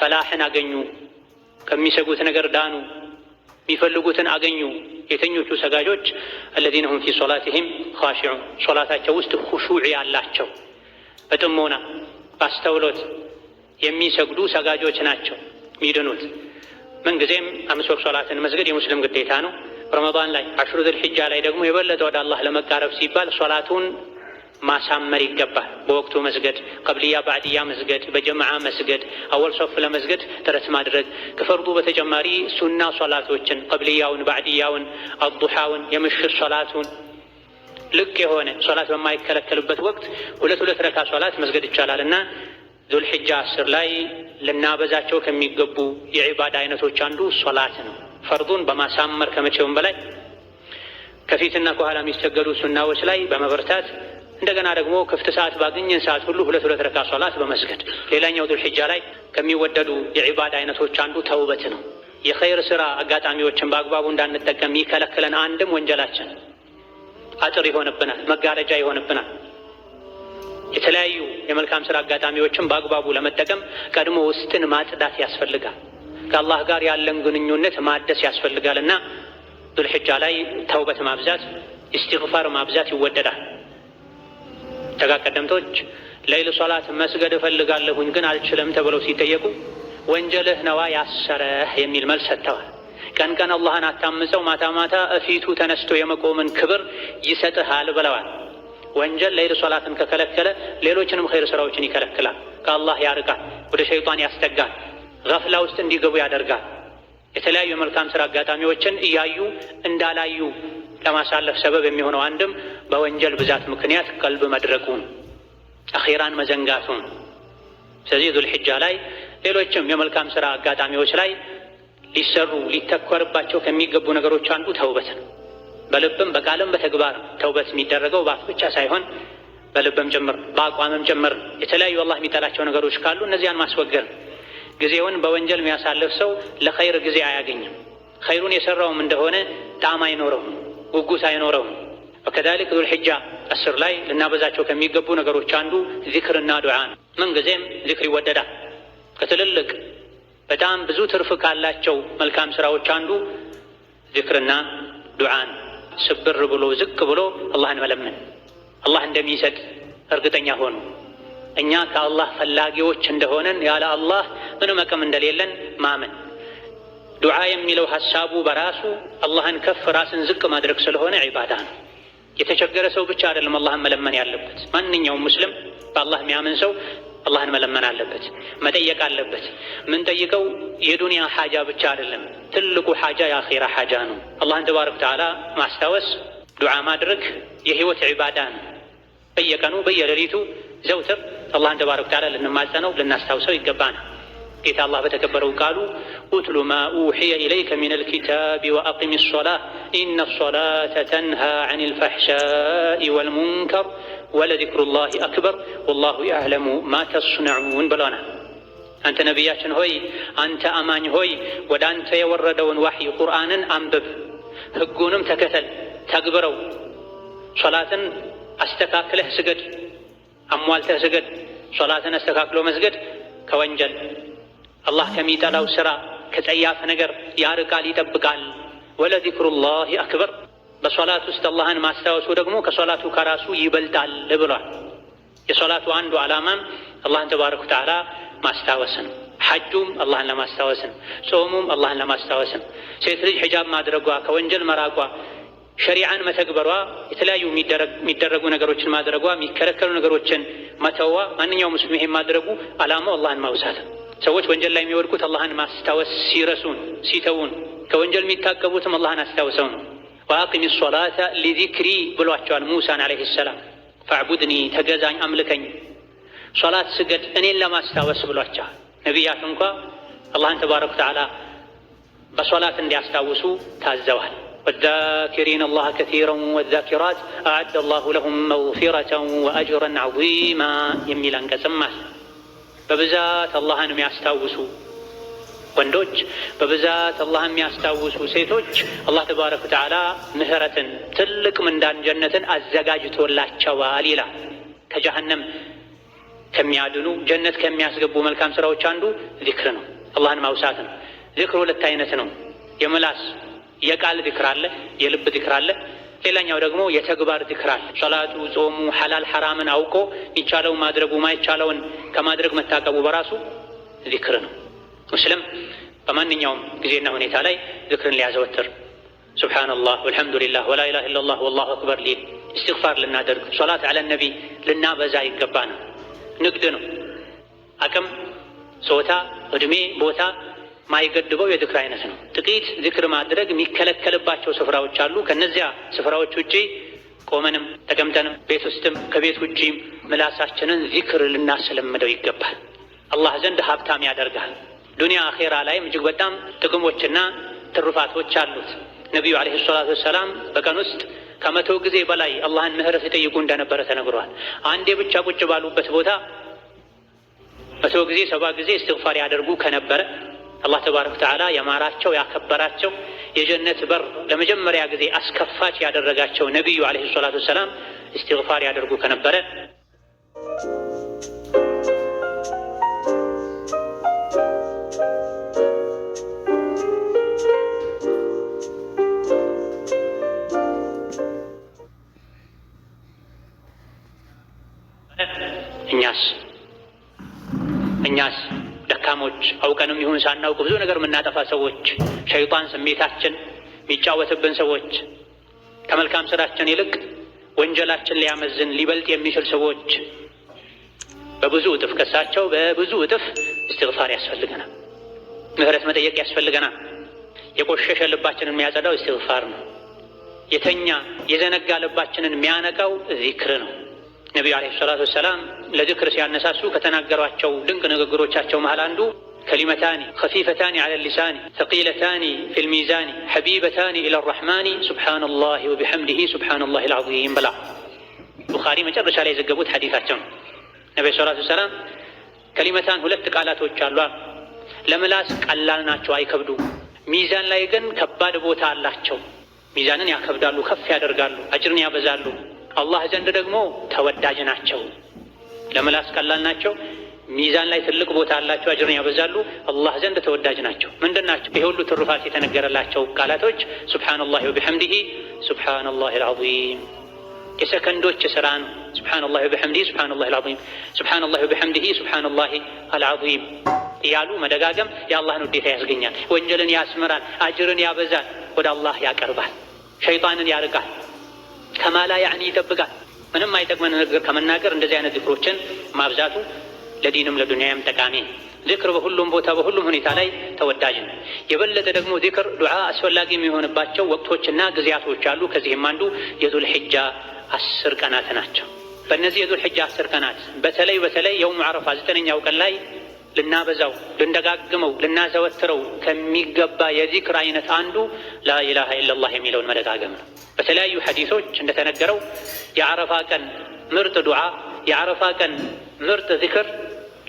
ፈላህን አገኙ፣ ከሚሰጉት ነገር ዳኑ፣ የሚፈልጉትን አገኙ። የተኞቹ ሰጋጆች الذين هم في صلاتهم خاشعون ሶላታቸው ውስጥ ኹሹዕ ያላቸው በጥሞና ባስተውሎት የሚሰግዱ ሰጋጆች ናቸው የሚድኑት። ምንጊዜም 5 ወቅት ሶላትን መስገድ የሙስሊም ግዴታ ነው። ረመዳን ላይ አሽሩ ዘል ሒጃ ላይ ደግሞ የበለጠ ወደ አላህ ለመቃረብ ሲባል ሶላቱን ማሳመር ይገባል። በወቅቱ መስገድ፣ ቀብልያ ባዕድያ መስገድ፣ በጀማዓ መስገድ፣ አወል ሶፍ ለመስገድ ጥረት ማድረግ፣ ከፈርዱ በተጨማሪ ሱና ሶላቶችን ቀብልያውን፣ ባዕድያውን፣ አዱሓውን፣ የምሽት ሶላቱን ልቅ የሆነ ሶላት በማይከለከልበት ወቅት 2 ረካ ሶላት መስገድ ይቻላል እና ዙል ሒጃ 10 ላይ ልናበዛቸው ከሚገቡ የዒባዳ አይነቶች አንዱ ሶላት ነው። ፈርዱን በማሳመር ከመቼውም በላይ ከፊትና ከኋላ የሚሰገዱ ሱናዎች ላይ በመበርታት እንደገና ደግሞ ክፍት ሰዓት ባገኘን ሰዓት ሁሉ 2 ረካ ሶላት በመስገድ። ሌላኛው ዙል ሒጃ ላይ ከሚወደዱ የዒባዳ አይነቶች አንዱ ተውበት ነው። የኸይር ስራ አጋጣሚዎችን በአግባቡ እንዳንጠቀም የሚከለክለን አንድም ወንጀላችን አጥር ይሆንብናል፣ መጋረጃ ይሆንብናል። የተለያዩ የመልካም ስራ አጋጣሚዎችን በአግባቡ ለመጠቀም ቀድሞ ውስጥን ማጽዳት ያስፈልጋል። ከአላህ ጋር ያለን ግንኙነት ማደስ ያስፈልጋልና ዙል ሒጃ ላይ ተውበት ማብዛት፣ ኢስቲግፋር ማብዛት ይወደዳል። ተቀደምቶች ሌሊት ሶላት መስገድ እፈልጋለሁኝ ግን አልችልም ተብለው ሲጠየቁ ወንጀልህ ነዋ ያሰረህ የሚል መልስ ሰጥተዋል። ቀን ቀን አላህን አታምፀው፣ ማታ ማታ እፊቱ ተነስቶ የመቆምን ክብር ይሰጥሃል ብለዋል። ወንጀል ሌሊት ሶላትን ከከለከለ ሌሎችንም ኸይር ስራዎችን ይከለክላል፣ ከአላህ ያርቃል፣ ወደ ሸይጣን ያስጠጋል፣ ገፍላ ውስጥ እንዲገቡ ያደርጋል። የተለያዩ የመልካም ስራ አጋጣሚዎችን እያዩ እንዳላዩ ለማሳለፍ ሰበብ የሚሆነው አንድም በወንጀል ብዛት ምክንያት ቀልብ መድረቁን፣ አኺራን መዘንጋቱን። ስለዚህ ዙል ሒጃ ላይ ሌሎችም የመልካም ስራ አጋጣሚዎች ላይ ሊሰሩ ሊተኮርባቸው ከሚገቡ ነገሮች አንዱ ተውበት ነው። በልብም በቃልም በተግባር ተውበት የሚደረገው በአፍ ብቻ ሳይሆን በልብም ጭምር በአቋምም ጭምር። የተለያዩ አላህ የሚጠላቸው ነገሮች ካሉ እነዚያን ማስወገድ። ጊዜውን በወንጀል የሚያሳልፍ ሰው ለኸይር ጊዜ አያገኝም። ኸይሩን የሰራውም እንደሆነ ጣዕም አይኖረውም፣ ጉጉት አይኖረውም። ወከዛሊክ ዙል ሒጃ 10 ላይ ልናበዛቸው ከሚገቡ ነገሮች አንዱ ዚክርና ዱዓ ነው። ምንጊዜም ዚክር ይወደዳል። ከትልልቅ በጣም ብዙ ትርፍ ካላቸው መልካም ስራዎች አንዱ ዚክርና ዱዓ ነው። ስብር ብሎ ዝቅ ብሎ አላህን መለመን፣ አላህ እንደሚሰጥ እርግጠኛ ሆኑ። እኛ ከአላህ ፈላጊዎች እንደሆነን ያለ አላህ ምንም አቅም እንደሌለን ማመን። ዱዓ የሚለው ሐሳቡ በራሱ አላህን ከፍ ራስን ዝቅ ማድረግ ስለሆነ ዒባዳ ነው። የተቸገረ ሰው ብቻ አይደለም አላህን መለመን ያለበት። ማንኛውም ሙስሊም በአላህ የሚያምን ሰው አላህን መለመን አለበት፣ መጠየቅ አለበት። ምን ጠይቀው የዱንያ ሓጃ ብቻ አይደለም፣ ትልቁ ሓጃ የአኺራ ሓጃ ነው። አላህን ተባረከ ወተዓላ ማስታወስ፣ ዱዓ ማድረግ የህይወት ዒባዳ ነው። በየቀኑ በየሌሊቱ ዘውትር አላህን ተባረከ ወተዓላ ልንማጸነው ልናስታውሰው ይገባናል። ጌታ አላህ በተከበረው ቃሉ ኡትሉ ማ ኡሕየ ኢለይከ ሚነል ኪታቢ ወአቂሚ ሶላህ ኢነ ሶላተ ተንሃ ዐኒል ፈሕሻኢ ወልሙንከር ወለዚክሩላሂ አክበር ወላሁ ያዕለሙ ማ ተስነዑን ብለናል። አንተ ነቢያችን ሆይ፣ አንተ አማኝ ሆይ ወደ አንተ የወረደውን ዋሕይ ቁርአንን አንብብ፣ ህጉንም ተከተል፣ ተግብረው። ሶላትን አስተካክለህ ስገድ፣ አሟልተህ ስገድ። ሶላትን አስተካክሎ መስገድ ከወንጀል አላህ ከሚጠላው ስራ ከጸያፍ ነገር ያርቃል፣ ይጠብቃል። ወለዚክሩላሂ አክበር፣ በሶላት ውስጥ አላህን ማስታወሱ ደግሞ ከሶላቱ ከራሱ ይበልጣል ብሏል። የሶላቱ አንዱ ዓላማም አላህን ተባረከ ወተዓላ ማስታወስ ነው። ሐጁም አላህን ለማስታወስ ነው። ጾሙም አላህን ለማስታወስ ነው። ሴት ልጅ ሒጃብ ማድረጓ፣ ከወንጀል መራቋ፣ ሸሪዓን መተግበሯ፣ የተለያዩ የሚደረጉ ነገሮችን ማድረጓ፣ የሚከለከሉ ነገሮችን መተዋ፣ ማንኛውም ሙስሊም ይሄን ማድረጉ ዓላማው አላህን ማውሳት ነው። ሰዎች ወንጀል ላይ የሚወድቁት አላህን ማስታወስ ሲረሱን ሲተውን፣ ከወንጀል የሚታቀቡትም አላህን አስታውሰው ነው። ወአቂሚ ሶላተ ሊዚክሪ ብሏቸዋል ሙሳን ዓለይሂ ሰላም። ፈዕቡድኒ ተገዛኝ፣ አምልከኝ፣ ሶላት ስገድ እኔን ለማስታወስ ብሏቸዋል። ነቢያት እንኳ አላህን ተባረከ ወተዓላ በሶላት እንዲያስታውሱ ታዘዋል። ወዛኪሪነ አላህ ከሲረን ወዛኪራት አዕደ አላሁ ለሁም መግፊረተን ወአጅረን ዐዚማ የሚል አንቀጽም አለ። በብዛት አላህን የሚያስታውሱ ወንዶች፣ በብዛት አላህን የሚያስታውሱ ሴቶች አላህ ተባረከ ወተዓላ ምህረትን፣ ትልቅ ምንዳን፣ ጀነትን አዘጋጅቶላቸዋል ይላል። ከጀሀነም ከሚያድኑ ጀነት ከሚያስገቡ መልካም ስራዎች አንዱ ዚክር ነው፣ አላህን ማውሳት ነው። ዚክር ሁለት አይነት ነው። የምላስ የቃል ዚክር አለ፣ የልብ ዚክር አለ። ሌላኛው ደግሞ የተግባር ዚክር አለ። ሶላቱ፣ ጾሙ፣ ሐላል ሐራምን አውቆ የሚቻለው ማድረጉ ማይቻለውን ከማድረግ መታቀቡ በራሱ ዚክር ነው። ሙስሊም በማንኛውም ጊዜና ሁኔታ ላይ ዚክርን ሊያዘወትር ሱብሓነላህ ወልሐምዱሊላህ ወላ ኢላሃ ኢለላህ ወላሁ አክበር ሊል እስትግፋር ልናደርግ ሶላት ዐለ ነቢ ልናበዛ ይገባናል። ንግድ ነው። አቅም፣ ጾታ፣ እድሜ፣ ቦታ ማይገድበው የዚክር አይነት ነው። ጥቂት ዚክር ማድረግ የሚከለከልባቸው ስፍራዎች አሉ። ከነዚያ ስፍራዎች ውጪ ቆመንም ተቀምጠንም ቤት ውስጥም ከቤት ውጪም ምላሳችንን ዚክር ልናስለምደው ይገባል። አላህ ዘንድ ሀብታም ያደርጋል። ዱንያ አኼራ ላይም እጅግ በጣም ጥቅሞችና ትሩፋቶች አሉት። ነቢዩ ዓለይሂ ሰላቱ ወሰላም በቀን ውስጥ ከ100 ጊዜ በላይ አላህን ምህረት ይጠይቁ እንደነበረ ተነግሯል። አንዴ ብቻ ቁጭ ባሉበት ቦታ 100 ጊዜ 70 ጊዜ እስትግፋር ያደርጉ ከነበረ አላህ ተባረከ ወተዓላ የማራቸው ያከበራቸው የጀነት በር ለመጀመሪያ ጊዜ አስከፋች ያደረጋቸው ነቢዩ ዓለይሂ ሰላቱ ወሰላም እስትግፋር ያደርጉ ከነበረ እኛስ ደካሞች አውቀንም ይሁን ሳናውቅ ብዙ ነገር የምናጠፋ ሰዎች፣ ሸይጣን ስሜታችን የሚጫወትብን ሰዎች፣ ከመልካም ስራችን ይልቅ ወንጀላችን ሊያመዝን ሊበልጥ የሚችል ሰዎች በብዙ እጥፍ ከሳቸው በብዙ እጥፍ እስትግፋር ያስፈልገናል። ምህረት መጠየቅ ያስፈልገናል። የቆሸሸ ልባችንን የሚያጸዳው እስትግፋር ነው። የተኛ የዘነጋ ልባችንን የሚያነቃው ዚክር ነው። ነቢዩ ዓለይሂ ሰላቱ ወሰላም ለዚክር ሲያነሳሱ ከተናገሯቸው ድንቅ ንግግሮቻቸው መሃል አንዱ ከሊመታኒ ኸፊፈታኒ ዐለ ሊሳኒ ተቂለታኒ ፊል ሚዛኒ ሐቢበታኒ ኢለ ረሕማኒ ሱብሓነላሂ ወቢሐምዲሂ ሱብሓነላሂል ዐዚም ብላ ቡኻሪ መጨረሻ ላይ የዘገቡት ሐዲታቸው ነው። ነቢዩ ሰላቱ ወሰላም ከሊመታን ሁለት ቃላቶች አሉ። ለምላስ ቀላል ናቸው፣ አይከብዱ። ሚዛን ላይ ግን ከባድ ቦታ አላቸው። ሚዛንን ያከብዳሉ፣ ከፍ ያደርጋሉ፣ አጅርን ያበዛሉ። አላህ ዘንድ ደግሞ ተወዳጅ ናቸው። ለምላስ ቀላል ናቸው፣ ሚዛን ላይ ትልቅ ቦታ አላቸው፣ አጅርን ያበዛሉ፣ አላህ ዘንድ ተወዳጅ ናቸው። ምንድን ናቸው? ይሄ ሁሉ ትሩፋት የተነገረላቸው ቃላቶች ሱብሓነላሂ ወቢሐምዲሂ ሱብሓነላሂል ዐዚም። የሰከንዶች ስራ ነው። ሱብሓነላሂ ወቢሐምዲሂ ሱብሓነላሂል ዐዚም፣ ሱብሓነላሂ ወቢሐምዲሂ ሱብሓነላሂል ዐዚም እያሉ መደጋገም የአላህን ውዴታ ያስገኛል፣ ወንጀልን ያስምራል፣ አጅርን ያበዛል፣ ወደ አላህ ያቀርባል፣ ሸይጣንን ያርቃል፣ ከማላ ያዕኒ ይጠብቃል። ምንም አይጠቅመን ነገር ከመናገር እንደዚህ አይነት ዚክሮችን ማብዛቱ ለዲንም ለዱንያም ጠቃሚ። ዚክር በሁሉም ቦታ በሁሉም ሁኔታ ላይ ተወዳጅ ነው። የበለጠ ደግሞ ዚክር ዱዓ አስፈላጊ የሚሆንባቸው ወቅቶችና ጊዜያቶች አሉ። ከዚህም አንዱ የዙል ሒጃ 10 ቀናት ናቸው። በእነዚህ የዙል ሒጃ 10 ቀናት በተለይ የውም ዓረፋ 9ኛው ቀን ላይ ልናበዛው፣ ልንደጋግመው፣ ልናዘወትረው ከሚገባ የዚክር አይነት አንዱ ላኢላሃ ኢለላህ የሚለውን መደጋገም ነው። በተለያዩ ሐዲሶች እንደተነገረው የዓረፋ ቀን ምርጥ ዱዓ፣ የዓረፋ ቀን ምርጥ ዚክር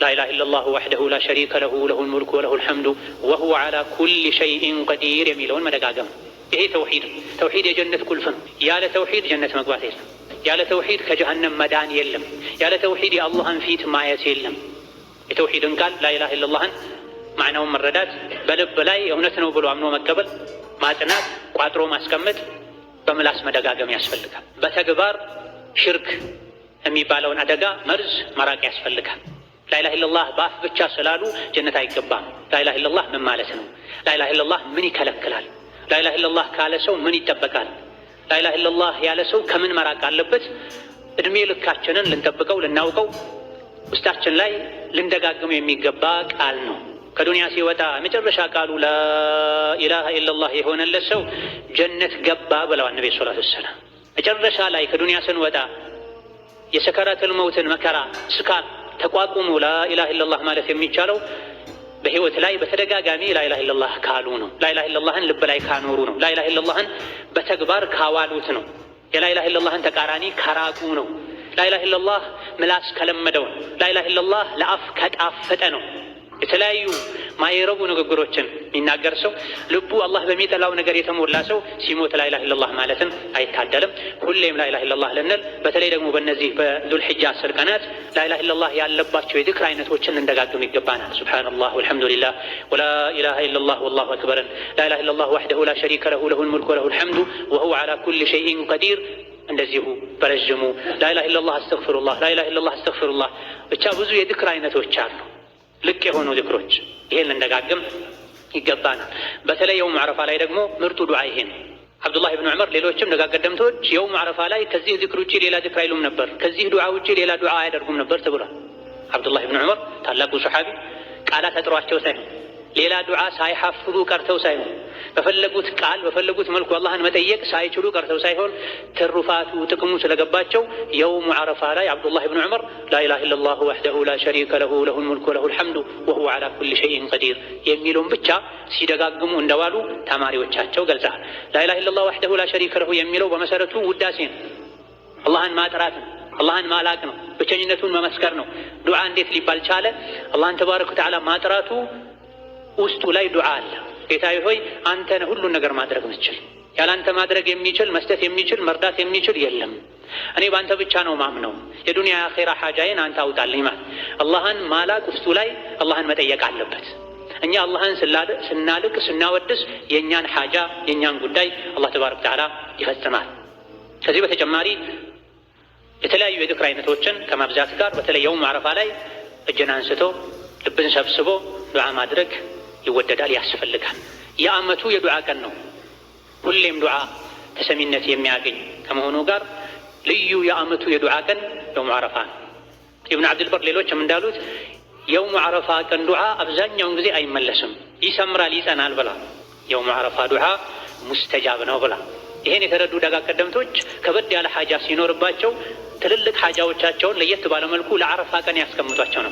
ላኢላሃ ኢለላሁ ወሕደሁ ላ ሸሪከ ለሁ ለሁል ሙልኩ ወለሁል ሐምዱ ወሁወ ዐላ ኩሊ ሸይኢን ቀዲር የሚለውን መደጋገም ነው። ይሄ ተውሂድ ነው። ተውሂድ የጀነት ቁልፍ ነው። ያለ ተውሂድ ጀነት መግባት የለም። ያለ ተውሂድ ከጀሃነም መዳን የለም። ያለ ተውሂድ የአላህን ፊት ማየት የለም። የተውሂድን ቃል ላኢላሃ ኢለላህን ማዕናውን መረዳት፣ በልብ ላይ እውነት ነው ብሎ አምኖ መቀበል፣ ማጽናት፣ ቋጥሮ ማስቀመጥ፣ በምላስ መደጋገም ያስፈልጋል። በተግባር ሽርክ የሚባለውን አደጋ መርዝ መራቅ ያስፈልጋል። ላኢላሃ ኢለላህ በአፍ ብቻ ስላሉ ጀነት አይገባም። ላኢላሃ ኢለላህ ምን ማለት ነው? ላኢላሃ ኢለላህ ምን ይከለክላል? ላኢላሃ ኢለላህ ካለ ሰው ምን ይጠበቃል? ላኢላሃ ኢለላህ ያለ ሰው ከምን መራቅ አለበት? እድሜ ልካችንን ልንጠብቀው ልናውቀው ውስጣችን ላይ ልንደጋግመው የሚገባ ቃል ነው። ከዱንያ ሲወጣ መጨረሻ ቃሉ ላኢላሃ ኢለላህ የሆነለት ሰው ጀነት ገባ ብለዋል ነብዩ ሰለላሁ ዐለይሂ ወሰለም። መጨረሻ ላይ ከዱንያ ስንወጣ የሰከራተል መውትን መከራ ስካር ተቋቁሞ ላኢላሃ ኢለላህ ማለት የሚቻለው በህይወት ላይ በተደጋጋሚ ላኢላሃ ኢለላህ ካሉ ነው። ላኢላሃ ኢለላህን ልብ ላይ ካኖሩ ነው። ላኢላሃ ኢለላህን በተግባር ካዋሉት ነው። የላኢላሃ ኢለላህን ተቃራኒ ከራቁ ነው። ላኢላሃ ኢለላህ ምላስ ከለመደው ነው። ላኢላሃ ኢለላህ ለአፍ ከጣፈጠ ነው። የተለያዩ ማይረቡ ንግግሮችን የሚናገር ሰው ልቡ አላህ በሚጠላው ነገር የተሞላ ሰው ሲሞት ላ ኢላሃ ኢለላህ ማለትን አይታደልም። ሁሌም ላ ኢላሃ ኢለላህ ልንል፣ በተለይ ደግሞ በእነዚህ በዙል ሒጃ 10 ቀናት ላ ኢላሃ ኢለላህ ያለባቸው የዚክር አይነቶችን እንደጋግም ይገባናል። ሱብሓነላህ ወልሐምዱሊላህ ወላ ኢላሃ ኢለላህ ወላሁ አክበር፣ ላ ኢላሃ ኢለላህ ወሕደሁ ላ ሸሪከ ለሁ ለሁል ሙልኩ ወለሁል ሐምዱ ወሁወ ዐላ ኩሊ ሸይኢን ቀዲር። እንደዚሁ በረዥሙ ላ ኢላሃ ኢለላህ አስተግፊሩላህ፣ ላ ኢላሃ ኢለላህ አስተግፊሩላህ። ብቻ ብዙ የዚክር አይነቶች አሉ፣ ልቅ የሆኑ ዚክሮች። ይሄን እንደጋግም ይገባናል። በተለይ የውም ዓረፋ ላይ ደግሞ ምርጡ ዱዓ ይሄ ነው። አብዱላህ ብን ዑመር ሌሎችም ደጋግ ቀደምቶች የውም ዓረፋ ላይ ከዚህ ዚክር ውጪ ሌላ ዚክር አይሉም ነበር፣ ከዚህ ዱዓ ውጪ ሌላ ዱዓ አያደርጉም ነበር ተብሏል። አብዱላህ ብን ዑመር ታላቁ ሰሓቢ ቃላት አጥሯቸው ሳይሆን ሌላ ዱዓ ሳይሐፍዙ ቀርተው ሳይሆን በፈለጉት ቃል በፈለጉት መልኩ አላህን መጠየቅ ሳይችሉ ቀርተው ሳይሆን ትሩፋቱ ጥቅሙ ስለገባቸው የውም ዓረፋ ላይ አብዱላህ ብን ዑመር ላ ኢላሃ ኢለላህ ወሕደሁ ላ ሸሪከ ለሁ ለሁል ሙልኩ ወለሁል ሐምዱ ወሁወ ዐላ ኩሊ ሸይኢን ቀዲር የሚለውን ብቻ ሲደጋግሙ እንደዋሉ ተማሪዎቻቸው ገልጸዋል። ላ ኢላሃ ኢለላህ ወሕደሁ ላ ሸሪከ ለሁ የሚለው በመሰረቱ ውዳሴ ነው፣ አላህን ማጥራት ነው፣ አላህን ማላቅ ነው፣ ብቸኝነቱን መመስከር ነው። ዱዓ እንዴት ሊባል ቻለ? አላህን ተባረከ ወተዓላ ማጥራቱ ውስጡ ላይ ዱዓ አለ። ጌታዬ ሆይ አንተ ነህ ሁሉን ነገር ማድረግ ምችል፣ ያላንተ ማድረግ የሚችል መስጠት የሚችል መርዳት የሚችል የለም። እኔ በአንተ ብቻ ነው ማምነው፣ የዱንያ የአኼራ ሐጃዬን አንተ አውጣልኝ ማለት አላህን ማላቅ ውስጡ ላይ አላህን መጠየቅ አለበት። እኛ አላህን ስናልቅ ስናወድስ የእኛን ሐጃ የእኛን ጉዳይ አላህ ተባረከ ወተዓላ ይፈጽማል። ከዚህ በተጨማሪ የተለያዩ የዚክር አይነቶችን ከማብዛት ጋር በተለይ የውም ዓረፋ ላይ እጅን አንስቶ ልብን ሰብስቦ ዱዓ ማድረግ ይወደዳል፣ ያስፈልጋል። የዓመቱ የዱዓ ቀን ነው። ሁሌም ዱዓ ተሰሚነት የሚያገኝ ከመሆኑ ጋር ልዩ የዓመቱ የዱዓ ቀን የውም ዓረፋ ነው። ኢብኑ አብድልበር ሌሎችም እንዳሉት የውም ዓረፋ ቀን ዱዓ አብዛኛውን ጊዜ አይመለስም፣ ይሰምራል፣ ይጸናል ብላ። የውም ዓረፋ ዱዓ ሙስተጃብ ነው ብላ። ይሄን የተረዱ ደጋግ ቀደምቶች ከበድ ያለ ሐጃ ሲኖርባቸው ትልልቅ ሐጃዎቻቸውን ለየት ባለመልኩ ለዓረፋ ቀን ያስቀምጧቸው ነው።